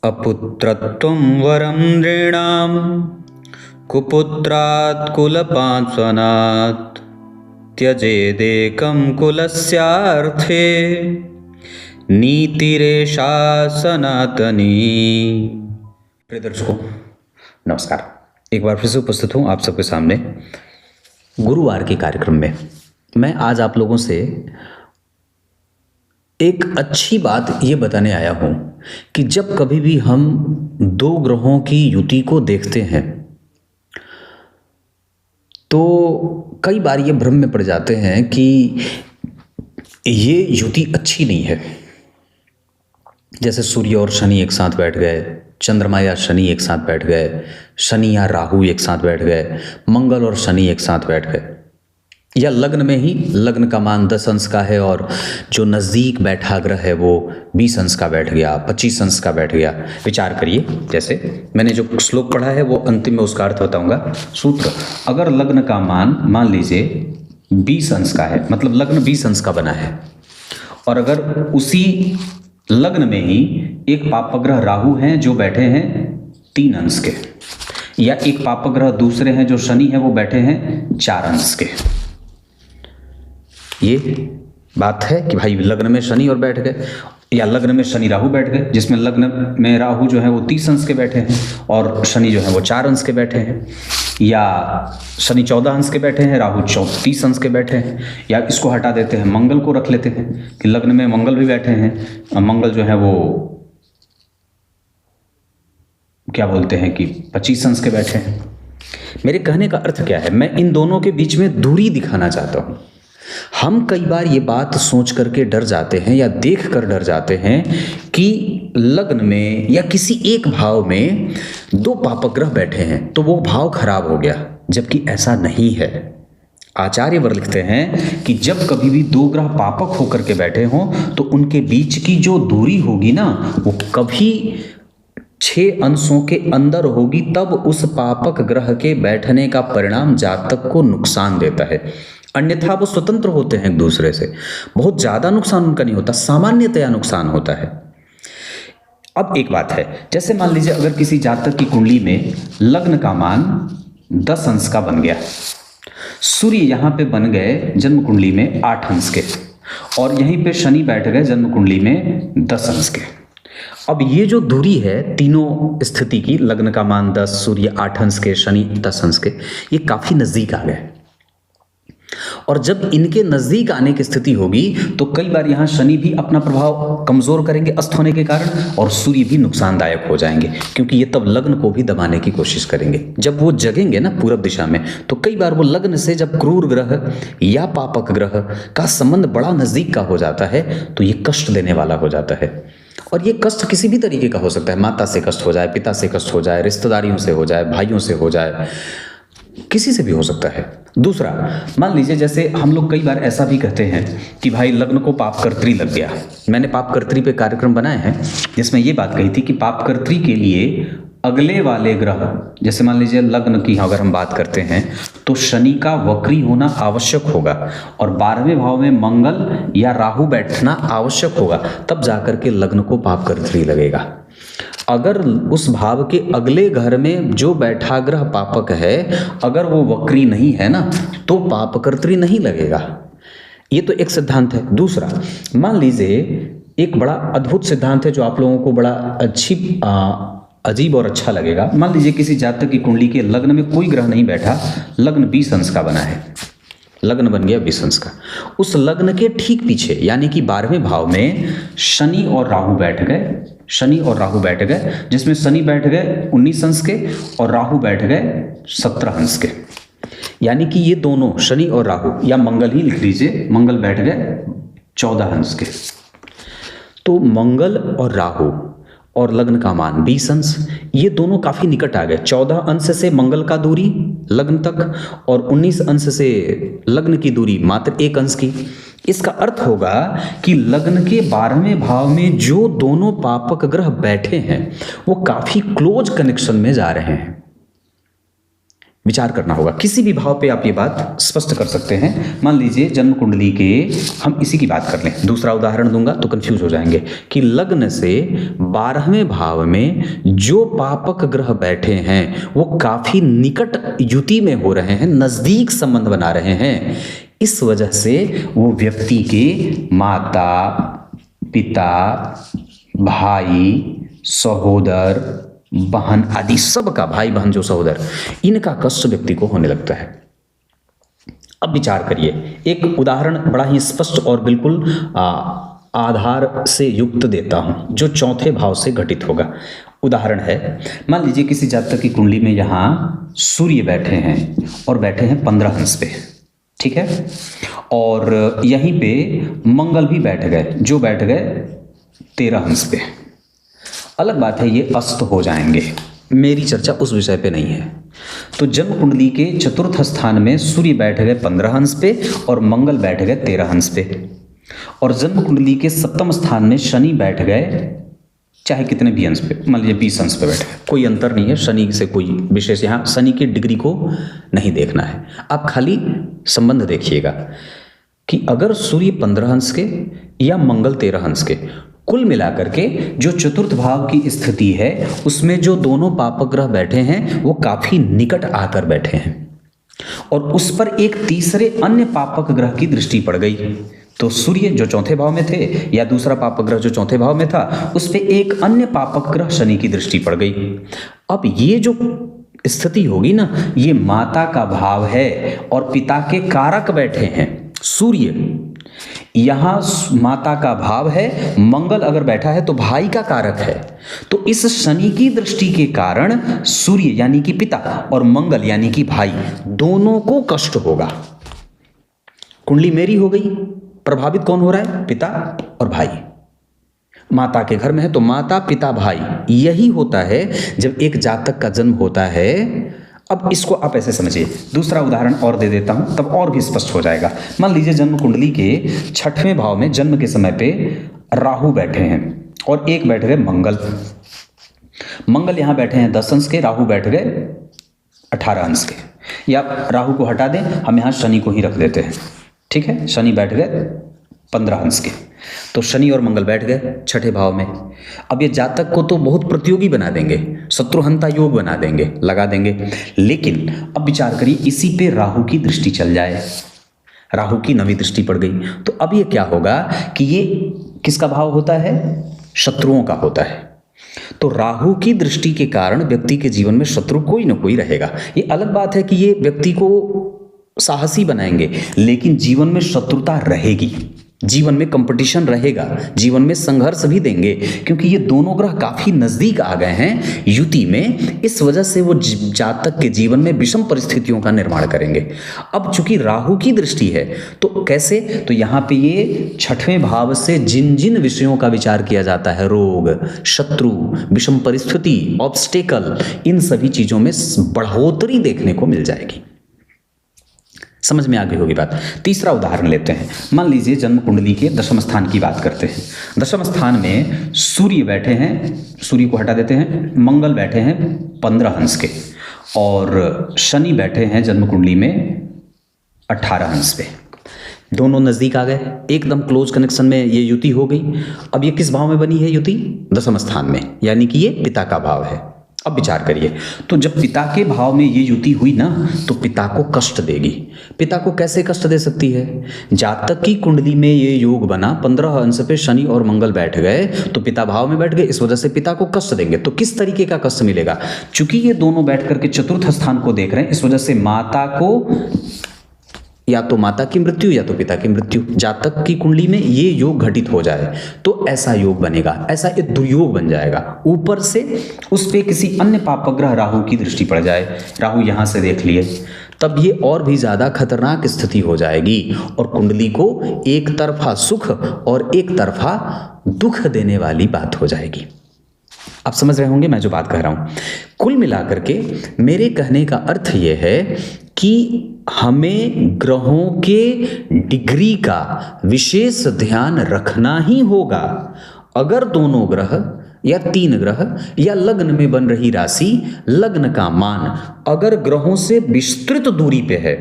अपुत्रत्वं वरं नृणां कुपुत्रात् कुलपांसनात् त्यजेदेकं कुलस्यार्थे नीतिरेषा सनातनी। प्रिय दर्शकों नमस्कार, एक बार फिर से उपस्थित हूँ आप सबके सामने गुरुवार के कार्यक्रम में। मैं आज आप लोगों से एक अच्छी बात ये बताने आया हूँ कि जब कभी भी हम दो ग्रहों की युति को देखते हैं तो कई बार ये भ्रम में पड़ जाते हैं कि ये युति अच्छी नहीं है। जैसे सूर्य और शनि एक साथ बैठ गए, चंद्रमा या शनि एक साथ बैठ गए, शनि या राहु एक साथ बैठ गए, मंगल और शनि एक साथ बैठ गए, या लग्न में ही लग्न का मान 10 अंश का है और जो नज़दीक बैठा ग्रह है वो 20 अंश का बैठ गया, 25 अंश का बैठ गया। विचार करिए, जैसे मैंने जो श्लोक पढ़ा है वो अंतिम में उसका अर्थ बताऊंगा। सूत्र, अगर लग्न का मान लीजिए 20 अंश का है, मतलब लग्न 20 अंश का बना है, और अगर उसी लग्न में ही एक पापग्रह राहु हैं जो बैठे हैं 3 अंश के, या एक पापग्रह दूसरे हैं जो शनि है वो बैठे हैं 4 अंश के। ये बात है कि भाई लग्न में शनि और बैठ गए, या लग्न में शनि राहु बैठ गए, जिसमें लग्न में राहु जो है वो 30 अंश के बैठे हैं और शनि जो है वो 4 अंश के बैठे हैं, या शनि 14 अंश के बैठे हैं, राहु 30 अंश के बैठे हैं, या इसको हटा देते हैं, मंगल को रख लेते हैं कि लग्न में मंगल भी बैठे हैं, मंगल जो है वो क्या बोलते हैं कि 25 अंश के बैठे हैं। मेरे कहने का अर्थ क्या है, मैं इन दोनों के बीच में दूरी दिखाना चाहता हूं। हम कई बार ये बात सोच करके डर जाते हैं या देख कर डर जाते हैं कि लग्न में या किसी एक भाव में 2 पापग्रह बैठे हैं तो वो भाव खराब हो गया, जबकि ऐसा नहीं है। आचार्यवर लिखते हैं कि जब कभी भी 2 ग्रह पापक होकर के बैठे हों तो उनके बीच की जो दूरी होगी ना वो कभी 6 अंशों के अंदर होगी, तब उस पापक ग्रह के बैठने का परिणाम जातक को नुकसान देता है। अन्यथा वो स्वतंत्र होते हैं एक दूसरे से, बहुत ज्यादा नुकसान उनका नहीं होता, सामान्यतया नुकसान होता है। अब एक बात है, जैसे मान लीजिए अगर किसी जातक की कुंडली में लग्न का मान 10 अंश का बन गया, सूर्य यहां पे बन गए जन्म कुंडली में 8 अंश के, और यहीं पे शनि बैठ गए जन्म कुंडली में 10 अंश के। अब ये जो दूरी है तीनों स्थिति की, लग्न का मान 10, सूर्य 8 अंश के, शनि 10 अंश के, ये काफी नजदीक आ गए। और जब इनके नजदीक आने की स्थिति होगी तो कई बार यहां शनि भी अपना प्रभाव कमजोर करेंगे अस्त होने के कारण, और सूर्य भी नुकसानदायक हो जाएंगे, क्योंकि ये तब लग्न को भी दबाने की कोशिश करेंगे। जब वो जगेंगे ना पूरब दिशा में, तो कई बार वो लग्न से जब क्रूर ग्रह या पापक ग्रह का संबंध बड़ा नजदीक का हो जाता है तो ये कष्ट देने वाला हो जाता है। और ये कष्ट किसी भी तरीके का हो सकता है, माता से कष्ट हो जाए, पिता से कष्ट हो जाए, रिश्तेदारियों से हो जाए, भाइयों से हो जाए, किसी से भी हो सकता है। दूसरा, मान लीजिए जैसे हम लोग कई बार ऐसा भी कहते हैं कि भाई लग्न को पापकर्त्री लग गया। मैंने पापकर्त्री पे कार्यक्रम बनाए हैं जिसमें ये बात कही थी कि पापकर्त्री के लिए अगले वाले ग्रह, जैसे मान लीजिए लग्न की अगर हम बात करते हैं तो शनि का वक्री होना आवश्यक होगा, और 12वें भाव में मंगल या राहु बैठना आवश्यक होगा, तब जाकर के लग्न को पापकर्त्री लगेगा। अगर उस भाव के अगले घर में जो बैठा ग्रह पापक है अगर वो वक्री नहीं है ना तो पापकर्त्री नहीं लगेगा। ये तो एक सिद्धांत है। दूसरा, मान लीजिए एक बड़ा अद्भुत सिद्धांत है जो आप लोगों को बड़ा अजीब और अच्छा लगेगा। मान लीजिए किसी जातक की कुंडली के लग्न में कोई ग्रह नहीं बैठा, लग्न 20 अंश का बना है, लग्न बन गया 20 अंश का। उस लग्न के ठीक पीछे यानी कि 12वें भाव में शनि और राहु बैठ गए, शनि और राहु बैठ गए, जिसमें शनि बैठ गए 19 अंश के और राहु बैठ गए 17 अंश के। यानी कि ये दोनों शनि और राहु, या मंगल ही लिख लीजिए, मंगल बैठ गए 14 अंश के। तो मंगल और राहु और लग्न का मान 20 अंश, ये दोनों काफी निकट आ गए। 14 अंश से मंगल का दूरी लग्न तक, और 19 अंश से लग्न की दूरी मात्र 1 अंश की। इसका अर्थ होगा कि लग्न के 12वें भाव में जो दोनों पापक ग्रह बैठे हैं वो काफी क्लोज कनेक्शन में जा रहे हैं। विचार करना होगा। किसी भी भाव पे आप ये बात स्पष्ट कर सकते हैं। मान लीजिए जन्म कुंडली के, हम इसी की बात कर लें, दूसरा उदाहरण दूंगा तो कंफ्यूज हो जाएंगे कि लग्न से 12वें भाव में जो पापक ग्रह बैठे हैं वो काफी निकट युति में हो रहे हैं, नजदीक संबंध बना रहे हैं। इस वजह से वो व्यक्ति के माता, पिता, भाई, सहोदर, बहन आदि सब का, भाई बहन जो सहोदर, इनका कष्ट व्यक्ति को होने लगता है। अब विचार करिए, एक उदाहरण बड़ा ही स्पष्ट और बिल्कुल आधार से युक्त देता हूं जो चौथे भाव से घटित होगा। उदाहरण है, मान लीजिए किसी जातक की कुंडली में यहाँ सूर्य बैठे हैं और बैठे हैं 15 अंश पे, ठीक है, और यहीं पे मंगल भी बैठ गए, जो बैठ गए 13 अंश पे। अलग बात है ये अस्त हो जाएंगे, मेरी चर्चा उस विषय पे नहीं है। तो जन्म कुंडली के चतुर्थ स्थान में सूर्य बैठ गए 15 अंश पे और मंगल बैठ गए 13 अंश पे, और जन्म कुंडली के सप्तम स्थान में शनि बैठ गए चाहे कितने भी अंश पे, मान लीजिए 20 अंश पे बैठ गए, कोई अंतर नहीं है, शनि से कोई विशेष, यहाँ शनि की डिग्री को नहीं देखना है, आप खाली संबंध देखिएगा कि अगर सूर्य 15 अंश के या मंगल 13 अंश के, कुल मिलाकर के जो चतुर्थ भाव की स्थिति है उसमें जो दोनों पापक ग्रह बैठे हैं वो काफी निकट आकर बैठे हैं, और उस पर एक तीसरे अन्य पापक ग्रह की दृष्टि पड़ गई। तो सूर्य जो चौथे भाव में थे या दूसरा पापक ग्रह जो चौथे भाव में था, उस पे एक अन्य पापक ग्रह शनि की दृष्टि पड़ गई। अब ये जो स्थिति होगी ना, ये माता का भाव है और पिता के कारक बैठे हैं। सूर्य यहां माता का भाव है, मंगल अगर बैठा है तो भाई का कारक है। तो इस शनि की दृष्टि के कारण सूर्य यानी कि पिता और मंगल यानी कि भाई दोनों को कष्ट होगा। कुंडली मेरी हो गई, प्रभावित कौन हो रहा है? पिता और भाई। माता के घर में है तो माता, पिता, भाई, यही होता है जब एक जातक का जन्म होता है। अब इसको आप ऐसे समझिए, दूसरा उदाहरण और दे देता हूं तब और भी स्पष्ट हो जाएगा। मान लीजिए जन्म कुंडली के 6वें भाव में जन्म के समय पे राहु बैठे हैं और एक बैठ गए मंगल। मंगल यहां बैठे हैं 10 अंश के, राहु बैठ गए 18 अंश के, या राहु को हटा दें, हम यहां शनि को ही रख देते हैं, ठीक है। शनि बैठ गए 15 अंश के, तो शनि और मंगल बैठ गए 6ठे भाव में। अब ये जातक को तो बहुत प्रतियोगी बना देंगे, शत्रुहंता योग बना देंगे, लगा देंगे। लेकिन अब विचार करिए, इसी पे राहु की दृष्टि चल जाए, राहु की 9वीं दृष्टि पड़ गई, तो अब ये क्या होगा कि ये किसका भाव होता है? शत्रुओं का होता है। तो राहु की दृष्टि के कारण व्यक्ति के जीवन में शत्रु कोई ना कोई रहेगा। ये अलग बात है कि ये व्यक्ति को साहसी बनाएंगे, लेकिन जीवन में शत्रुता रहेगी, जीवन में कंपटीशन रहेगा, जीवन में संघर्ष भी देंगे, क्योंकि ये दोनों ग्रह काफी नजदीक आ गए हैं युति में। इस वजह से वो जातक के जीवन में विषम परिस्थितियों का निर्माण करेंगे। अब चूंकि राहु की दृष्टि है तो कैसे? तो यहाँ पे ये 6वें भाव से जिन जिन विषयों का विचार किया जाता है, रोग, शत्रु, विषम परिस्थिति, ऑब्स्टेकल, इन सभी चीजों में बढ़ोतरी देखने को मिल जाएगी। समझ में आ गई होगी बात। तीसरा उदाहरण लेते हैं। मान लीजिए जन्म कुंडली के 10वें स्थान की बात करते हैं। 10वें स्थान में सूर्य बैठे हैं, सूर्य को हटा देते हैं, मंगल बैठे हैं 15 अंश के, और शनि बैठे हैं जन्म कुंडली में 18 अंश पे। दोनों नजदीक आ गए, एकदम क्लोज कनेक्शन में ये युति हो गई। अब ये किस भाव में बनी है युति? 10वें स्थान में, यानी कि ये पिता का भाव है। अब विचार करिए, तो जब पिता के भाव में ये युति हुई ना, तो पिता को कष्ट देगी। पिता को कैसे कष्ट दे सकती है? जातक की कुंडली में ये योग बना, 15 अंश पे शनि और मंगल बैठ गए, तो पिता भाव में बैठ गए, इस वजह से पिता को कष्ट देंगे। तो किस तरीके का कष्ट मिलेगा? चूंकि ये दोनों बैठ करके चतुर्थ स्थान को देख रहे हैं, इस वजह से माता को या तो माता की मृत्यु या तो पिता की मृत्यु, जातक की कुंडली में ये योग घटित हो जाए तो ऐसा योग बनेगा, ऐसा एक दुर्योग बन जाएगा। ऊपर से उस पे किसी अन्य पापक ग्रह राहु की दृष्टि पड़ जाए, राहु यहां से देख लिए, तब ये और भी ज्यादा खतरनाक स्थिति हो जाएगी और कुंडली को एक तरफा सुख और एक तरफा दुख देने वाली बात हो जाएगी। आप समझ रहे होंगे मैं जो बात कह रहा हूं। कुल मिलाकर के मेरे कहने का अर्थ यह है कि हमें ग्रहों के डिग्री का विशेष ध्यान रखना ही होगा। अगर दोनों ग्रह या 3 ग्रह या लग्न में बन रही राशि, लग्न का मान अगर ग्रहों से विस्तृत दूरी पे है,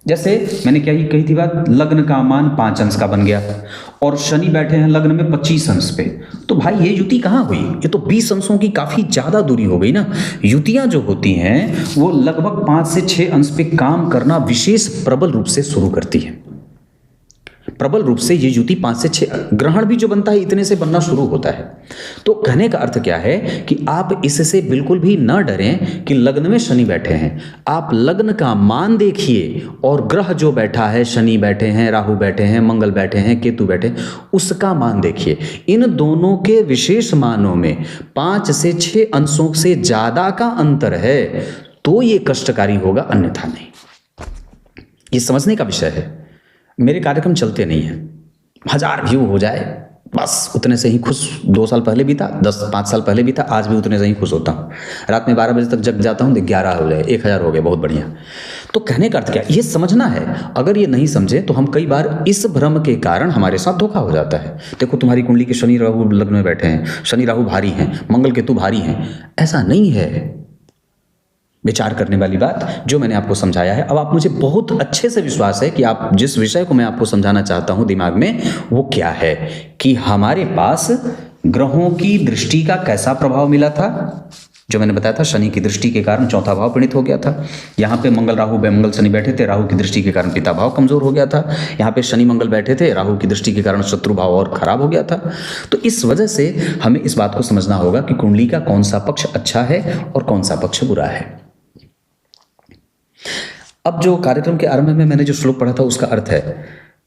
जैसे मैंने क्या ही कही थी बात, लग्न का मान 5 अंश का बन गया और शनि बैठे हैं लग्न में 25 अंश पे, तो भाई ये युति कहाँ हुई? ये तो 20 अंशों की काफी ज्यादा दूरी हो गई ना। युतियां जो होती हैं वो लगभग 5 से 6 अंश पे काम करना विशेष प्रबल रूप से शुरू करती है। प्रबल रूप से ये युति 5 से 6, ग्रहण भी जो बनता है इतने से बनना शुरू होता है। तो कहने का अर्थ क्या है कि आप इससे बिल्कुल भी न डरें कि लग्न में शनि बैठे हैं। आप लग्न का मान देखिए और ग्रह जो बैठा है, शनि बैठे हैं, राहु बैठे हैं, मंगल बैठे हैं, केतु बैठे हैं, उसका मान देखिए। इन दोनों के विशेष मानों में 5 से 6 अंशों से ज्यादा का अंतर है तो ये कष्टकारी होगा, अन्यथा नहीं। ये समझने का विषय है। मेरे कार्यक्रम चलते नहीं हैं, 1000 व्यू हो जाए बस उतने से ही खुश। 2 साल पहले भी था, 5 साल पहले भी था, आज भी उतने से ही खुश होता हूँ। रात में 12 बजे तक जग जाता हूँ, 11 हो जाए, 1000 हो गए, बहुत बढ़िया। तो कहने का अर्थ क्या, ये समझना है। अगर ये नहीं समझे तो हम कई बार इस भ्रम के कारण हमारे साथ धोखा हो जाता है। देखो तुम्हारी कुंडली के शनि राहु लग्न में बैठे हैं, शनि राहु भारी हैं, मंगल केतु भारी हैं, ऐसा नहीं है। विचार करने वाली बात जो मैंने आपको समझाया है, अब आप मुझे बहुत अच्छे से विश्वास है कि आप जिस विषय को मैं आपको समझाना चाहता हूं दिमाग में वो क्या है कि हमारे पास ग्रहों की दृष्टि का कैसा प्रभाव मिला था। जो मैंने बताया था, शनि की दृष्टि के कारण चौथा भाव पीड़ित हो गया था। यहाँ पे मंगल राहु मंगल शनि बैठे थे, राहु की दृष्टि के कारण पिता भाव कमजोर हो गया था। यहाँ पे शनि मंगल बैठे थे, राहु की दृष्टि के कारण शत्रु भाव और खराब हो गया था। तो इस वजह से हमें इस बात को समझना होगा कि कुंडली का कौन सा पक्ष अच्छा है और कौन सा पक्ष बुरा है। अब जो कार्यक्रम के आरंभ में मैंने जो श्लोक पढ़ा था उसका अर्थ है,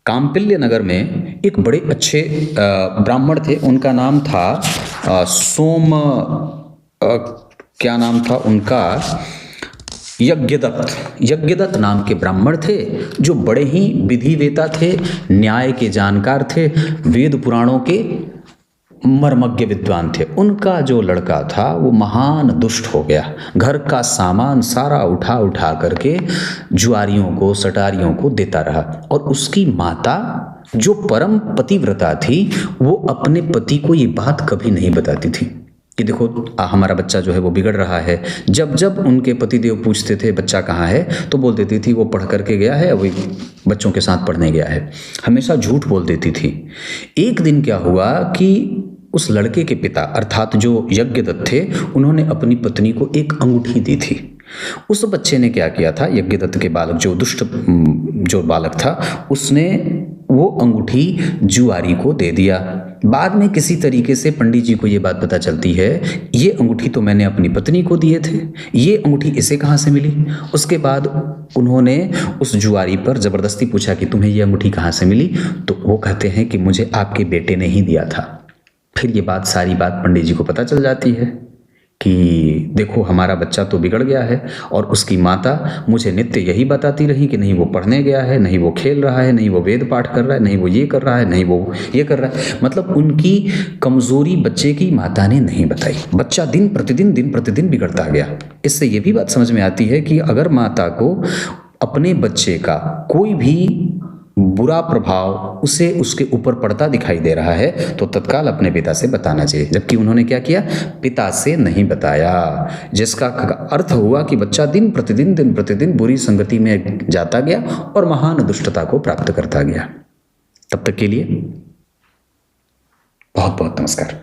काम्पिल्य नगर में एक बड़े अच्छे ब्राह्मण थे, उनका नाम था सोम, क्या नाम था उनका, यज्ञदत्त। यज्ञदत्त नाम के ब्राह्मण थे जो बड़े ही विधिवेता थे, न्याय के जानकार थे, वेद पुराणों के मर्मज्ञ विद्वान थे। उनका जो लड़का था वो महान दुष्ट हो गया, घर का सामान सारा उठा उठा करके जुआरियों को, सटारियों को देता रहा। और उसकी माता जो परम पतिव्रता थी वो अपने पति को ये बात कभी नहीं बताती थी कि देखो हमारा बच्चा जो है वो बिगड़ रहा है। जब जब उनके पतिदेव पूछते थे बच्चा कहाँ है तो बोल देती थी वो पढ़ करके गया है, वही बच्चों के साथ पढ़ने गया है। हमेशा झूठ बोल देती थी। एक दिन क्या हुआ कि उस लड़के के पिता अर्थात जो यज्ञदत्त थे, उन्होंने अपनी पत्नी को एक अंगूठी दी थी। उस बच्चे ने क्या किया था, यज्ञदत्त के बालक जो दुष्ट जो बालक था, उसने वो अंगूठी जुआरी को दे दिया। बाद में किसी तरीके से पंडित जी को ये बात पता चलती है, ये अंगूठी तो मैंने अपनी पत्नी को दिए थे, ये अंगूठी इसे कहाँ से मिली। उसके बाद उन्होंने उस जुआरी पर जबरदस्ती पूछा कि तुम्हें ये अंगूठी कहाँ से मिली, तो वो कहते हैं कि मुझे आपके बेटे ने ही दिया था। फिर ये बात सारी बात पंडित जी को पता चल जाती है कि देखो हमारा बच्चा तो बिगड़ गया है। और उसकी माता मुझे नित्य यही बताती रही कि नहीं वो पढ़ने गया है, नहीं वो खेल रहा है, नहीं वो वेद पाठ कर रहा है, नहीं वो ये कर रहा है, नहीं वो ये कर रहा है। मतलब उनकी कमजोरी बच्चे की माता ने नहीं बताई। बच्चा दिन प्रतिदिन बिगड़ता गया। इससे ये भी बात समझ में आती है कि अगर माता को अपने बच्चे का कोई भी बुरा प्रभाव उसे उसके ऊपर पड़ता दिखाई दे रहा है तो तत्काल अपने पिता से बताना चाहिए। जबकि उन्होंने क्या किया, पिता से नहीं बताया, जिसका अर्थ हुआ कि बच्चा दिन प्रतिदिन बुरी संगति में जाता गया और महान दुष्टता को प्राप्त करता गया। तब तक के लिए बहुत बहुत नमस्कार।